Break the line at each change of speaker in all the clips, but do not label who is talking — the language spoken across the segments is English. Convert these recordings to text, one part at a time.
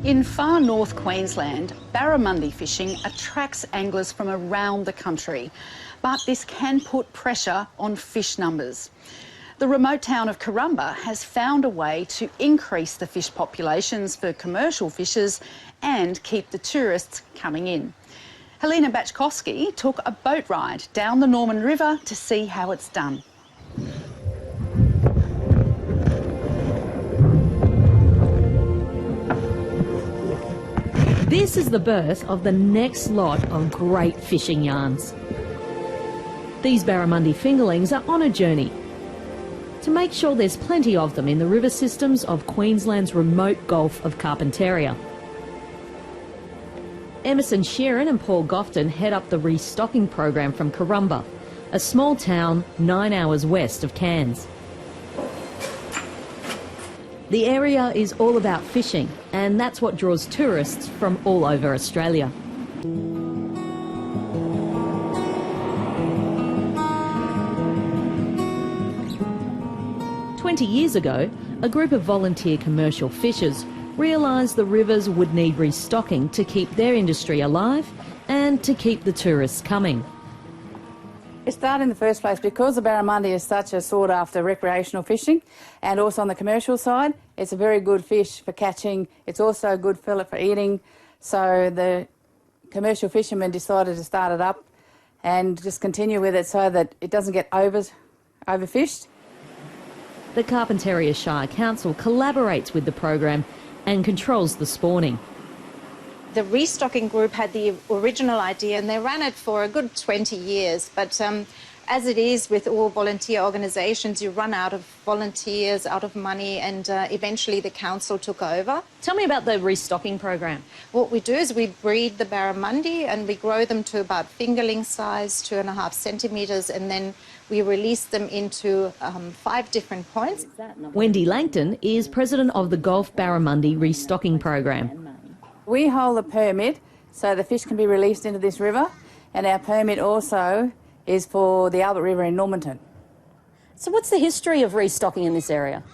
In far north Queensland, Barramundi fishing attracts anglers from around the country, but this can put pressure on fish numbers. The remote town of Karumba has found a way to increase the fish populations for commercial fishers and keep the tourists coming in. Helena Bachkowski took a boat ride down the Norman River to see how it's done.
This is the birth of the next lot of great fishing yarns. These Barramundi fingerlings are on a journey to make sure there's plenty of them in the river systems of Queensland's remote Gulf of Carpentaria. Emerson Sheeran and Paul Gofton head up the restocking program from Karumba, a small town 9 hours west of Cairns. The area is all about fishing, and that's what draws tourists from all over Australia. "20 years ago, a group of volunteer commercial fishers realised the rivers would need restocking to keep their industry alive and to keep the tourists coming.
It started in the first place because the barramundi is such a sought after recreational fishing, and also on the commercial side it's a very good fish for catching. It's also a good fillet for eating, so the commercial fishermen decided to start it up and just continue with it so that it doesn't get overfished.
The Carpentaria Shire Council collaborates with the program and controls the spawning.
The restocking group had the original idea and they ran it for a good 20 years. But as it is with all volunteer organisations, you run out of volunteers, out of money, and eventually the council took over.
Tell me about the restocking program.
What we do is we breed the barramundi and we grow them to about fingerling size, 2.5 centimetres, and then we release them into 5 different points.
Wendy Langton is president of the Gulf Barramundi restocking program.
We hold a permit so the fish can be released into this river, and our permit also is for the Albert River in Normanton.
So what's the history of restocking in this area?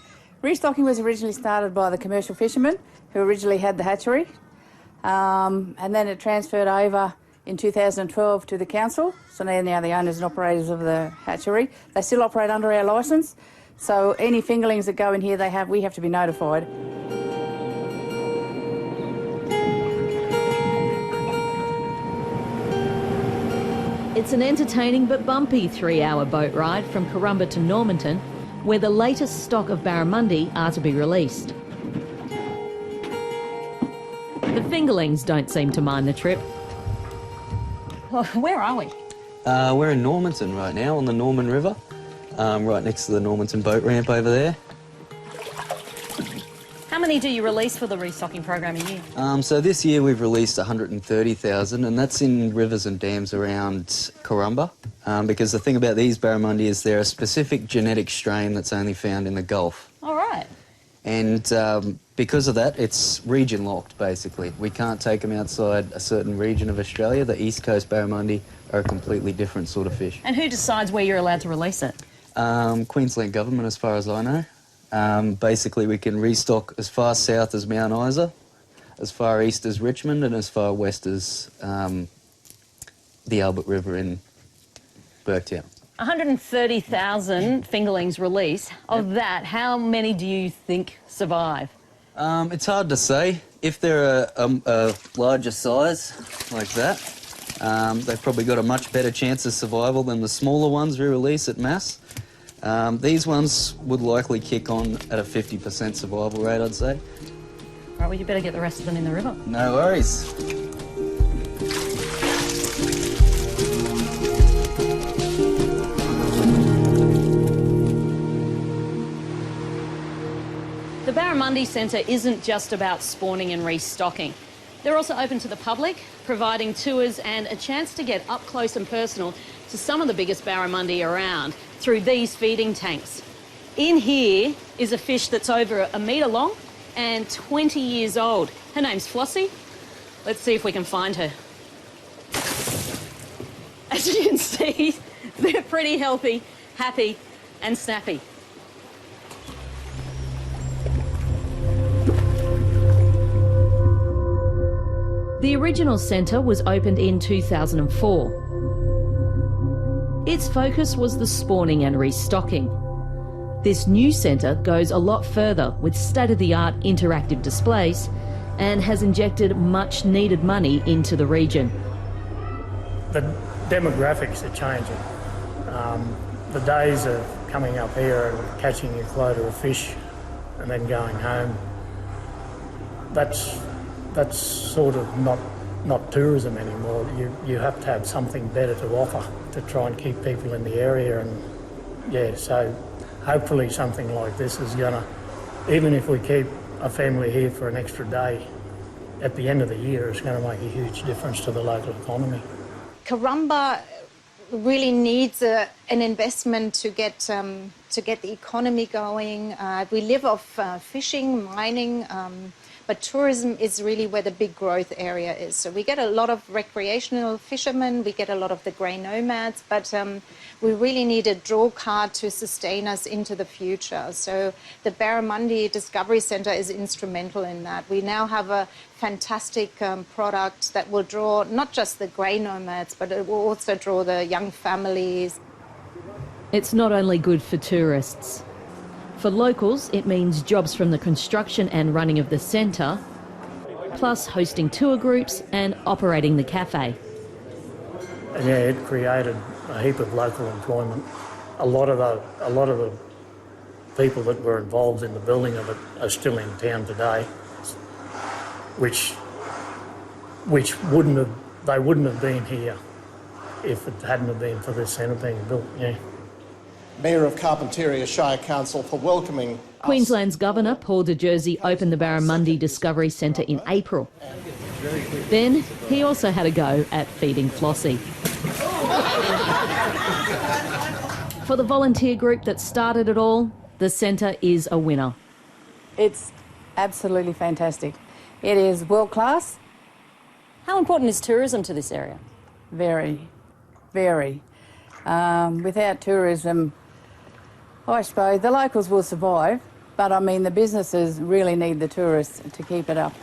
Restocking was originally started by the commercial fishermen who originally had the hatchery, and then it transferred over in 2012 to the council, so they're now the owners and operators of the hatchery. They still operate under our licence, so any fingerlings that go in here we have to be notified.
It's an entertaining but bumpy 3-hour boat ride from Karumba to Normanton, where the latest stock of barramundi are to be released. The fingerlings don't seem to mind the trip. Where are we?
We're in Normanton right now, on the Norman River, right next to the Normanton boat ramp over there.
How many do you release for the restocking program a year?
So this year we've released 130,000, and that's in rivers and dams around Karumba, because the thing about these barramundi is they're a specific genetic strain that's only found in the Gulf.
All right.
And because of that, it's region locked, basically. We can't take them outside a certain region of Australia. The East Coast barramundi are a completely different sort of fish.
And who decides where you're allowed to release it?
Queensland Government, as far as I know. Basically, we can restock as far south as Mount Isa, as far east as Richmond, and as far west as the Albert River in Burketown.
130,000 fingerlings release. Of that, how many do you think survive?
It's hard to say. If they're a larger size, like that, they've probably got a much better chance of survival than the smaller ones we release at mass. These ones would likely kick on at a 50% survival rate, I'd say.
All right, well, you better get the rest of them in the river.
No worries.
The Barramundi Centre isn't just about spawning and restocking. They're also open to the public, providing tours and a chance to get up close and personal to some of the biggest barramundi around through these feeding tanks. In here is a fish that's over 1 metre long and 20 years old. Her name's Flossie. Let's see if we can find her. As you can see, they're pretty healthy, happy and snappy. The original centre was opened in 2004. Its focus was the spawning and restocking. This new centre goes a lot further with state-of-the-art interactive displays and has injected much needed money into the region.
The demographics are changing. The days of coming up here and catching your quota of fish and then going home, that's sort of not tourism anymore. You have to have something better to offer to try and keep people in the area, and yeah, so hopefully something like this is gonna, even if we keep a family here for an extra day, at the end of the year it's going to make a huge difference to the local economy.
Karumba really needs an investment to get the economy going. We live off fishing, mining, but tourism is really where the big growth area is. So we get a lot of recreational fishermen, we get a lot of the grey nomads, but we really need a draw card to sustain us into the future. So the Barramundi Discovery Centre is instrumental in that. We now have a fantastic product that will draw not just the grey nomads, but it will also draw the young families.
It's not only good for tourists. For locals, it means jobs from the construction and running of the centre, plus hosting tour groups and operating the cafe.
And yeah, it created a heap of local employment. A lot of the people that were involved in the building of it are still in town today, which wouldn't have been here if it hadn't have been for this centre being built. Yeah.
Mayor of Carpentaria Shire Council for welcoming
Queensland's Governor Paul de Jersey opened the Barramundi Discovery Centre in April. Then he also had a go at feeding Flossie. For the volunteer group that started it all, the centre is a winner.
It's absolutely fantastic. It is world class.
How important is tourism to this area?
Very, very. Without tourism, I suppose the locals will survive, but I mean the businesses really need the tourists to keep it up.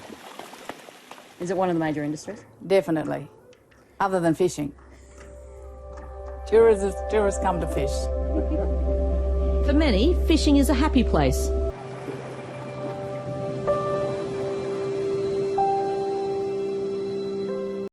Is it one of the major industries?
Definitely, other than fishing. Tourists come to fish.
For many, fishing is a happy place.